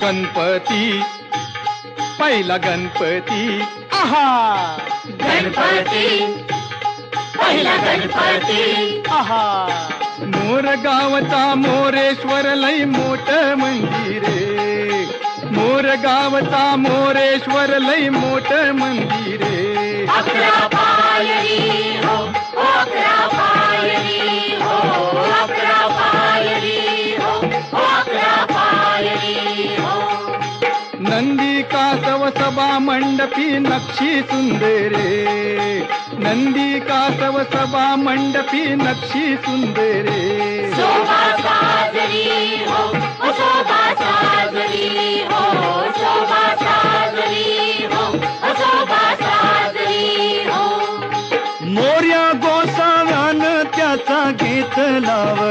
गणपती पहिला गणपती आहा गणपती पहिला गणपती आहा मोर गावचा मोरेश्वर लय मोठ मंदिरे मोर गावचा मोरेश्वर लय मोठ मंदिरे अकरा पायरी हो अकरा पायरी हो अकरा पायरी हो अकरा पायरी हो नंदी कासव सभा मंडपी नक्षी सुंदरे नंदी कासव सभा मंडपी नक्षी सुंदरे